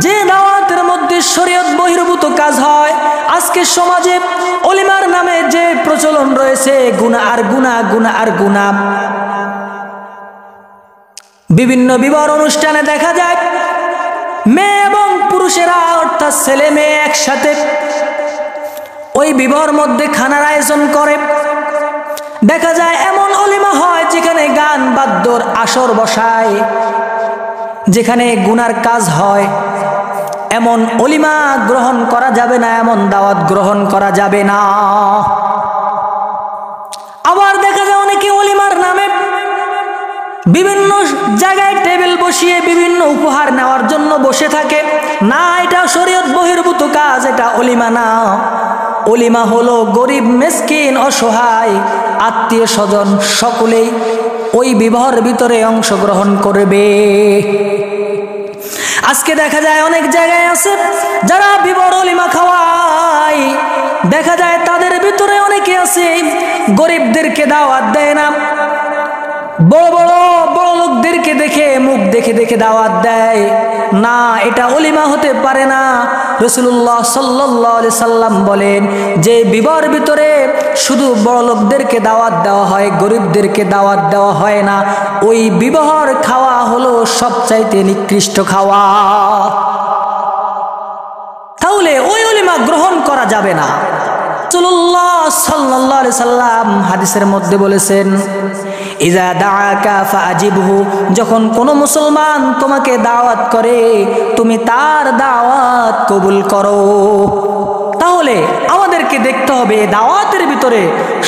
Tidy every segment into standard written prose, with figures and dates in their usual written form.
যে দাওয়াতের মধ্যে শরীয়ত বহির্ভূত কাজ হয়, আজকে সমাজে ওলিমার নামে যে প্রচলন রয়েছে, গুনাহ আর গুনাহ, গুনাহ আর গুনাহ। বিভিন্ন বিবাহ অনুষ্ঠানে দেখা যায় মেয়ে এবং পুরুষেরা অর্থাৎ ছেলে মেয়ে একসাথে ওই বিবাহের মধ্যে খানার আয়োজন করে। দেখা যায় এমন ওলিমা হয় যেখানে গান বাদ্যর আসর বসায়, যেখানে গুনার কাজ হয়। এমন ওলিমা গ্রহণ করা যাবে না, এমন দাওয়াত গ্রহণ করা যাবে না। আবার দেখা যায় অনেকে ওলিমার নামে বিভিন্ন জায়গায় টেবিল বসিয়ে বিভিন্ন উপহার নেওয়ার জন্য বসে থাকে। না, এটা শরীয়ত বহির্ভূত কাজ, এটা ওলিমা না। ওলিমা হলো গরিব মিসকিন অসহায় আত্মীয় স্বজন সকলেই ওই বিবাহের ভিতরে অংশগ্রহণ করবে। আজকে দেখা যায় অনেক জায়গায় আছে যারা বিবাহ ওলিমা খাওয়ায়, দেখা যায় তাদের ভিতরে অনেকে আছে গরিবদেরকে দাওয়াত দেয় না, বড় বড় বড় লোকদেরকে দেখে মুখ দেখে দেখে দাওয়াত দেয়। না, এটা ওলিমা হতে পারে না। রাসূলুল্লাহ সাল্লাল্লাহু আলাইহি সাল্লাম বলেন যে বিবাহের ভিতরে শুধু বড় লোকদেরকে দাওয়াত দেওয়া হয়, গরিবদেরকে দাওয়াত দেওয়া হয় না। ওই বিবাহের খাওয়া হলো সবচাইতে নিকৃষ্ট খাওয়া। তাহলে ওই ওলিমা গ্রহণ করা যাবে না। রাসূলুল্লাহ সাল্লাল্লাহু আলাইহি সাল্লাম হাদিসের মধ্যে বলেছেন, ইজা দাআকা ফাআজিবহু, যখন কোন মুসলমান তোমাকে দাওয়াত করে তুমি তার দাওয়াত কবুল করো। তাহলে আমাদেরকে দেখতে হবে দাওয়াতের ভিতরে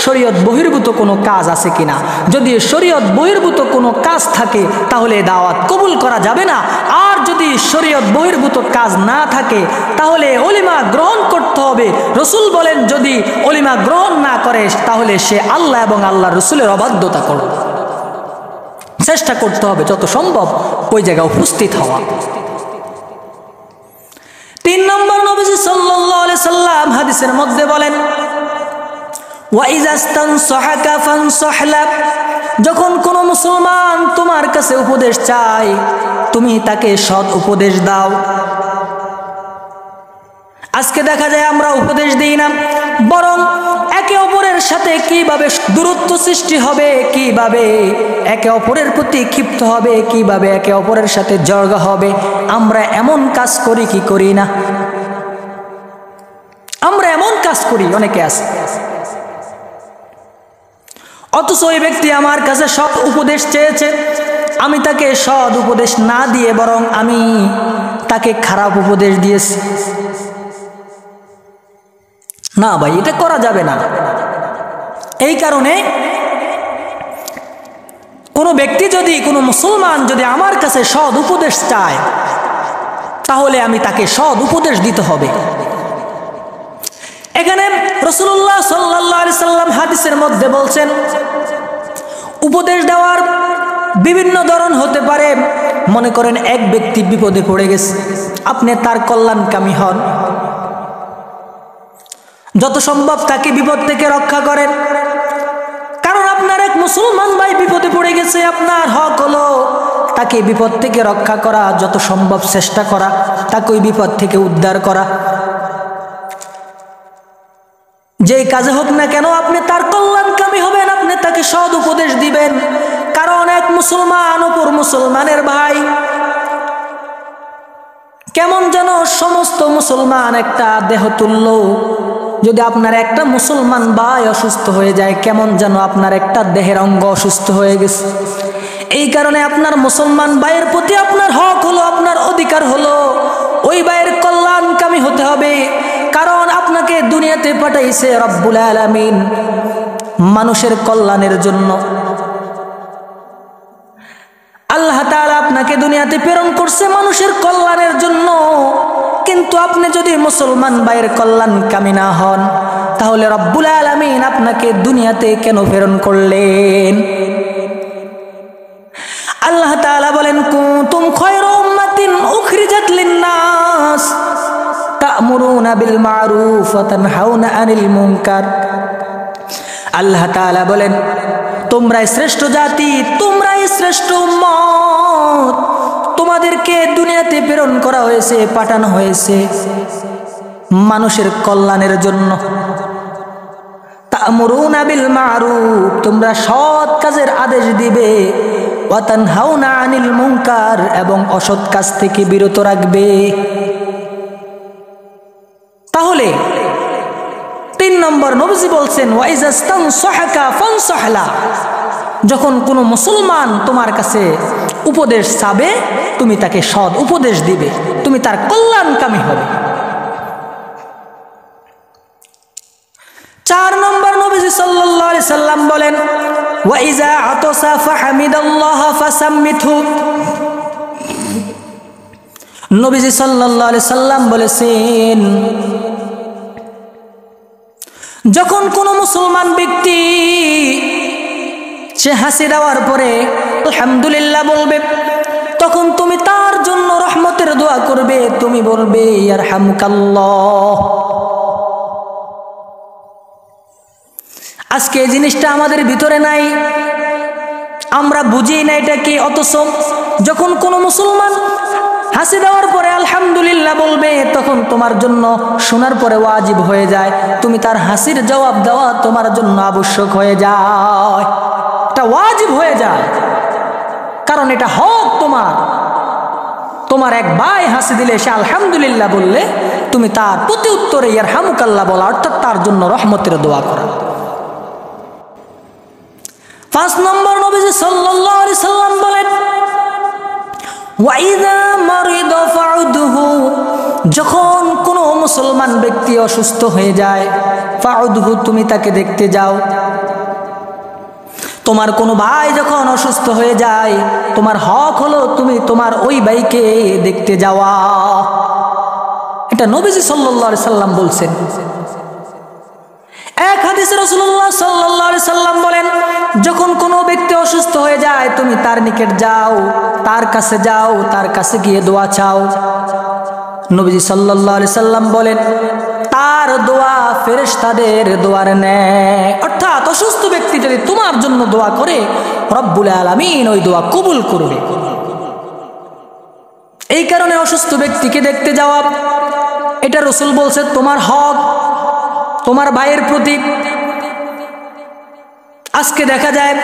শরীয়ত বহির্ভূত কোনো কাজ আছে কিনা। যদি শরীয়ত বহির্ভূত কোনো কাজ থাকে তাহলে দাওয়াত কবুল করা যাবে না। আর যদি শরীয়ত বহির্ভূত কাজ না থাকে তাহলে ওলিমা গ্রহণ করতে হবে। রাসূল বলেন যদি ওলিমা গ্রহণ না করে তাহলে সে আল্লাহ এবং আল্লাহর রাসূলের অবাধ্যতা করবে। চেষ্টা করতে হবে যত সম্ভব ওই জায়গায় উপস্থিত হওয়া। 3 নম্বর, নবীজি সাল্লাল্লাহু আলাইহি সাল্লাম হাদিসের মধ্যে বলেন, ওয়া ইজাস্তানসাহাকা ফানসাহ লাক, যখন কোন মুসলমান তোমার কাছে উপদেশ চায় তুমি তাকে সৎ উপদেশ দাও। আজকে দেখা যায় আমরা উপদেশ দিই না, বরং একে অপরের সাথে কিভাবে দূরত্ব সৃষ্টি হবে, কিভাবে একে অপরের প্রতি ক্ষিপ্ত হবে, কিভাবে একে অপরের সাথে ঝগড়া হবে, আমরা এমন কাজ করি কি করি না? আমরা এমন কাজ করি, অনেকে আছে। অথচ ওই ব্যক্তি আমার কাছে সৎ উপদেশ চেয়েছে, আমি তাকে সৎ উপদেশ না দিয়ে বরং আমি তাকে খারাপ উপদেশ দিয়েছি। না ভাই, এটা করা যাবে না। এই কারণে কোনো ব্যক্তি যদি, কোনো মুসলমান যদি আমার কাছে সৎ উপদেশ চায় তাহলে আমি তাকে সৎ উপদেশ দিতে হবে। এখানে রাসূলুল্লাহ সাল্লাল্লাহু আলাইহি সাল্লাম হাদিসের মধ্যে বলছেন উপদেশ দেওয়ার বিভিন্ন ধরন হতে পারে। মনে করেন এক ব্যক্তি বিপদে পড়ে গেছে, আপনি তার কল্যাণকামী হন, যত সম্ভব তাকে বিপদ থেকে রক্ষা করেন। কারণ আপনার এক মুসলমান ভাই বিপদে পড়ে গেছে, আপনার হক হলো তাকে বিপদ থেকে রক্ষা করা, যত সম্ভব চেষ্টা করা তাকে ওই বিপদ থেকে উদ্ধার করা। যেই কাজে হোক না কেন আপনি তার কল্যাণকামী হবেন, আপনি তাকে সৎ উপদেশ দিবেন। কারণ এক মুসলমান অপর মুসলমানের ভাই, কেমন যেন সমস্ত মুসলমান একটা দেহ তুল্য। যদি আপনার একটা মুসলমান ভাই অসুস্থ হয়ে যায়, কেমন যেন আপনার একটা দেহের অঙ্গ অসুস্থ হয়ে গেছে। এই কারণে আপনার মুসলমান ভাইয়ের প্রতি আপনার হক হলো, আপনার অধিকার হলো ওই ভাইয়ের কল্যাণকামী হতে হবে। কারণ আপনাকে দুনিয়াতে পাঠাইছে রব্বুল আলামিন মানুষের কল্যাণের জন্য। আল্লাহ তাআলা আপনাকে দুনিয়াতে প্রেরণ করছে মানুষের কল্যাণের জন্য। কিন্তু আপনি যদি মুসলমান ভাইয়ের কল্যাণকামী না হন তাহলে রব্বুল আলামিন আপনাকে দুনিয়াতে কেন প্রেরণ করলেন? আল্লাহ তাআলা বলেন, কুনতুম খায়রা উম্মাতিন উখরিজাত লিন-নাস তা'মুরুনা বিল মা'রুফ ওয়া তানহাউনা আনিল মুনকার। আল্লাহ তাআলা বলেন, তোমরাই শ্রেষ্ঠ জাতি, তোমরাই শ্রেষ্ঠ উম্মত। তোমাদেরকে দুনিয়াতে প্রেরণ করা হয়েছে, পাঠানো হয়েছে মানুষের কল্যাণের জন্য। তা'মুরুনা বিল মা'রুফ, তোমরা সৎ কাজের আদেশ দিবে, ওয়া তানহাউনা আনিল মুনকার, এবং অসৎ কাজ থেকে বিরত রাখবে। তাহলে 3 নম্বর নবীজি বলছেন, ওয়া ইযাস্তানসাহাকা ফানসাহলা, যখন কোনো মুসলমান তোমার কাছে উপদেশ চাবে তুমি তাকে সৎ উপদেশ দিবে, তুমি তার কল্যাণকামী হবে। 4 নম্বর নবীজি সাল্লাল্লাহু আলাইহি সাল্লাম বলেন, ওয়া ইযা আতাসা ফাহামিদাল্লাহ ফাসাম্মিতহু। নবীজি সাল্লাল্লাহু আলাইহি সাল্লাম বলেছেন, যখন কোনো মুসলমান ব্যক্তি সে হাসি দেওয়ার পরে আলহামদুলিল্লাহ বলবে, তখন তুমি তার জন্য রহমতের দোয়া করবে, তুমি বলবে ইয়ারহামুকাল্লাহ। আজকে এই জিনিসটা আমাদের ভিতরে নাই, আমরা বুঝি না এটা কি। অথচ যখন কোনো মুসলমান হাসি দেওয়ার পরে আলহামদুলিল্লাহ বলবে, তখন তোমার জন্য শোনার পরে ওয়াজিব হয়ে যায়, তুমি তার হাসির জবাব দেওয়া তোমার জন্য আবশ্যক হয়ে যায়, এটা ওয়াজিব হয়ে যায়। কারণ এটা হক তোমার। তোমার এক ভাই হাসি দিলে সে আলহামদুলিল্লাহ বললে, তুমি তার প্রতি উত্তরে ইয়ারহামুকাল্লাহ বলা, অর্থাৎ তার জন্য রহমতের দোয়া করা। 5 নম্বর নবীজি সাল্লাল্লাহু আলাইহি সাল্লাম বলেন, ওয়া ইযা মারিদা ফাউদহু, যখন কোনো মুসলমান ব্যক্তি অসুস্থ হয়ে যায়, ফাউদহু, তুমি তাকে দেখতে যাও। তোমার কোনো ভাই যখন অসুস্থ হয়ে যায়, তোমার হক হলো তুমি তোমার ওই ভাইকে দেখতে যাওয়া। এটা নবীজি সাল্লাল্লাহু আলাইহি সাল্লাম বলছেন। এক হাদিসে রাসূলুল্লাহ সাল্লাল্লাহু আলাইহি সাল্লাম বলেন, যখন কোনো ব্যক্তি অসুস্থ হয়ে যায় তুমি তার নিকট যাও, তার কাছে যাও, তার কাছে গিয়ে দোয়া চাও। নবীজি সাল্লাল্লাহু আলাইহি সাল্লাম বলেন, তার দোয়া ফেরেশতাদের দোয়ার ন্যায়। অর্থাৎ অসুস্থ ব্যক্তি যদি তোমার জন্য দোয়া করে, রব্বুল আলামিন ওই দোয়া কবুল করবে। এই কারণে অসুস্থ ব্যক্তিকে দেখতে যাওয়া, এটা রাসূল বলছে তোমার হক, তোমার ভাইয়ের প্রতি। আজকে দেখা যায়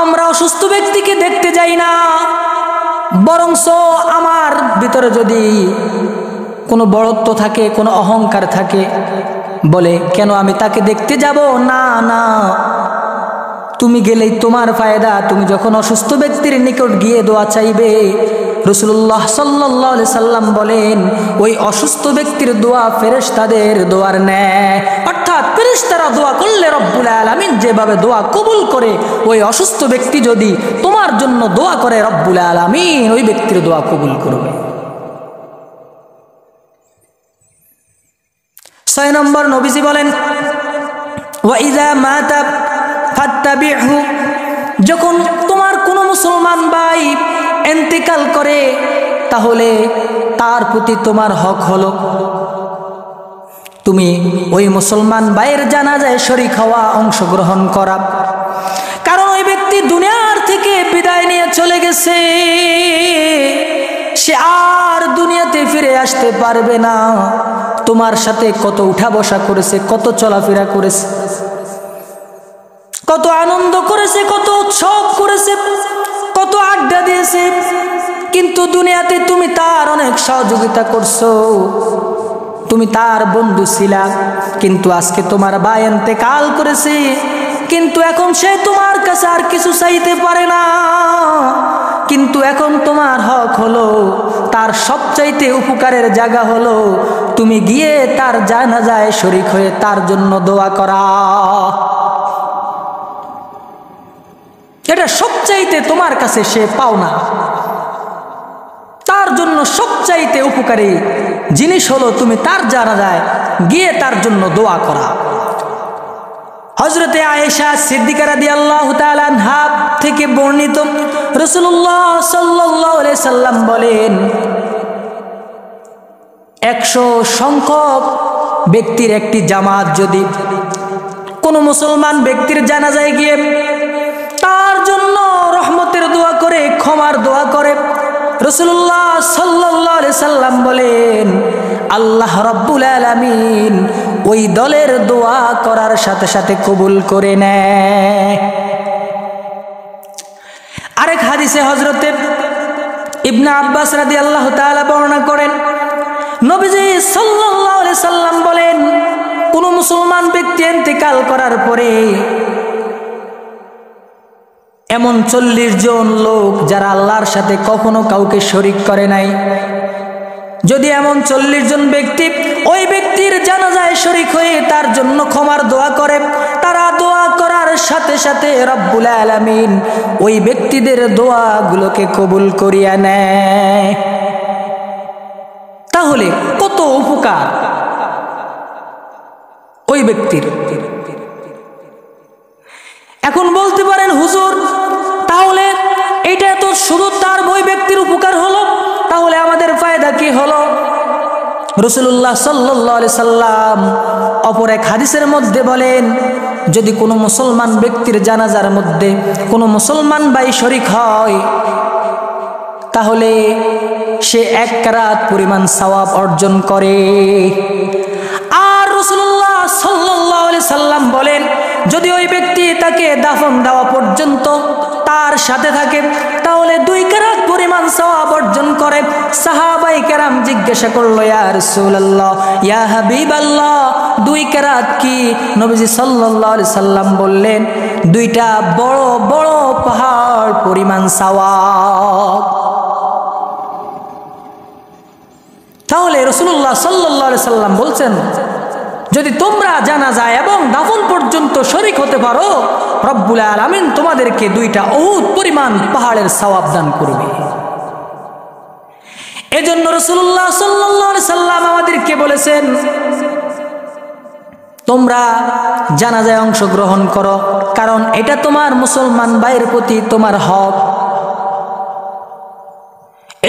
আমরা অসুস্থ ব্যক্তিকে দেখতে যাই না, বরংস আমার ভিতরে যদি কোনো বড়ত্ব থাকে, কোনো অহংকার থাকে, বলে কেন আমি তাকে দেখতে যাব? না না, তুমি গেলেই তোমার ফায়দা। তুমি যখন অসুস্থ ব্যক্তির নিকট গিয়ে দোয়া চাইবে, রাসূলুল্লাহ সাল্লাল্লাহু আলাইহি সাল্লাম বলেন, ওই অসুস্থ ব্যক্তির দোয়া ফেরেশতাদের দোয়ার ন্যায়। অর্থাৎ ফেরেশতারা দোয়া করলে রব্বুল আলামিন যেভাবে দোয়া কবুল করে, ওই অসুস্থ ব্যক্তি যদি তোমার জন্য দোয়া করে, রব্বুল আলামিন ওই ব্যক্তির দোয়া কবুল করবে। 6 নম্বর নবীজি বলেন, ওয়া ইযা মাতা ফাত্তাবিহু, যখন তোমার কোনো মুসলমান ভাই ইন্তেকাল করে, তাহলে তার প্রতি তোমার হক হলো তুমি ওই মুসলমান ভাইয়ের জানাজায় শরীক হওয়া, অংশগ্রহণ করা। কারণ ওই ব্যক্তি দুনিয়ার থেকে বিদায় নিয়ে চলে গেছে, সে আর দুনিয়াতে ফিরে আসতে পারবে না। তোমার সাথে কত উঠা বসা করেছে, কত চলাফেরা করেছে, কত আনন্দ করেছে, কত উৎসব করেছে, কত আড্ডা দিয়েছে, কিন্তু দুনিয়াতে তুমি তার অনেক সহযোগিতা করছো, তুমি তার বন্ধু ছিলা। কিন্তু আজকে তোমার ভাই ইন্তেকাল করেছে, কিন্তু এখন সে তোমার কাছে আর কিছু চাইতে পারে না। কিন্তু এখন তোমার হক হলো, তার সবচাইতে উপকারের জায়গা হলো তুমি গিয়ে তার জানাজায় শরীক হয়ে তার জন্য দোয়া করা। এটা সবচাইতে তোমার কাছে সে পাওনা। তার জন্য সবচাইতে উপকারী জিনিস হলো তুমি তার জানাজায় গিয়ে তার জন্য দোয়া করা। হযরতে আয়েশা সিদ্দিকা রাদিয়াল্লাহু তাআলা আনহা থেকে বর্ণিত, রাসূলুল্লাহ সাল্লাল্লাহু আলাইহি সাল্লাম বলেন, 100 সংখ্যক ব্যক্তির একটি জামাত যদি কোনো মুসলমান ব্যক্তির জানাজায় গিয়ে তার জন্য রহমতের দোয়া করে, ক্ষমার দোয়া করে, রাসূলুল্লাহ সাল্লাল্লাহু আলাইহি সাল্লাম বলেন আল্লাহ রাব্বুল আলামিন ওই দলের দোয়া করার সাথে সাথে কবুল করে নেয়। আরেক হাদিসে হযরতে ইবনে আব্বাস রাদিয়াল্লাহু তাআলা বর্ণনা করেন নবীজি সাল্লাল্লাহু আলাইহি সাল্লাম বলেন কোন মুসলমান ব্যক্তি ইন্তেকাল করার পরে এমন 40 জন লোক যারা আল্লাহর সাথে কখনো কাউকে শরীক করে নাই, যদি এমন 40 জন ব্যক্তি ওই ব্যক্তির জানাজায় শরীক হয়ে তার জন্য ক্ষমার দোয়া করে, তারা দোয়া করার সাথে সাথে রব্বুল আলামিন ওই ব্যক্তিদের দোয়াগুলোকে কবুল করিয়া নেয়। তাহলে কত উপকার ওই ব্যক্তির। এখন বলতে পারেন হুজুর তাহলে এটা তো শুধু তার ওই ব্যক্তির উপকার হলো, তাহলে আমাদের ফায়দা কি হলো? রাসূলুল্লাহ সাল্লাল্লাহু আলাইহি সাল্লাম অপর এক হাদিসের মধ্যে বলেন যদি কোনো মুসলমান ব্যক্তির জানাজার মধ্যে কোনো মুসলমান ভাই শরীক হয় তাহলে সে 1 রাত পরিমাণ সওয়াব অর্জন করে। আর রাসূলুল্লাহ সাল্লাল্লাহু আলাইহি সাল্লাম বলেন যদি ওই ব্যক্তি তাকে দাফন দেওয়া পর্যন্ত তার সাথে থাকে তাহলে 2 রাত পরিমাণ সওয়াব অর্জন করে। সাহাবায়ে কেরাম জিজ্ঞাসা করলো ইয়া রাসূলুল্লাহ ইয়া হাবিবাল্লাহ 2 রাত কি? নবীজি সাল্লাল্লাহু আলাইহি সাল্লাম বললেন 2টা বড় বড় পাহাড় পরিমাণ সওয়াব। তাহলে রাসূলুল্লাহ সাল্লাল্লাহু আলাইহি সাল্লাম বলছেন যদি তোমরা জানাজা এবং দাফন পর্যন্ত শরীক হতে পারো রব্বুল আলামিন তোমাদেরকে 2টা উহুদ পরিমাণ পাহাড়ের সওয়াব দান করবে। এজন্য রাসূলুল্লাহ সাল্লাল্লাহু আলাইহি সাল্লাম আমাদেরকে বলেছেন তোমরা জানাজায় অংশগ্রহণ করো, কারণ এটা তোমার মুসলমান ভাইয়ের প্রতি তোমার হক।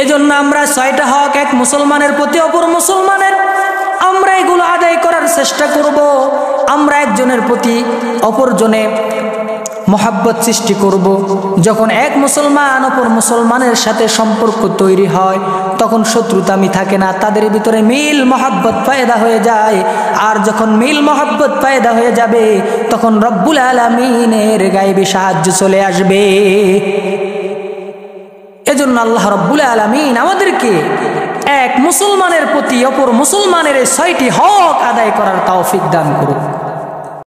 এজন্য আমরা 6টা হক এক মুসলমানের প্রতি অপর মুসলমানের, আমরা এগুলো আদায় করার চেষ্টা করব। আমরা একজনের প্রতি অপরজনে মহব্বত সৃষ্টি করব। যখন এক মুসলমান অপর মুসলমানের সাথে সম্পর্ক তৈরি হয় তখন শত্রুতামি থাকে না, তাদের ভিতরে মিল মহব্বত পয়দা হয়ে যায়। আর যখন মিল মহব্বত পয়দা হয়ে যাবে তখন রব্বুল আলামিনের গায়বী সাহায্য চলে আসবে। এজন্য আল্লাহ রব্বুল আলামিন আমাদেরকে এক মুসলমানের প্রতি অপর মুসলমানের 6টি হক আদায় করার তৌফিক দান করুন।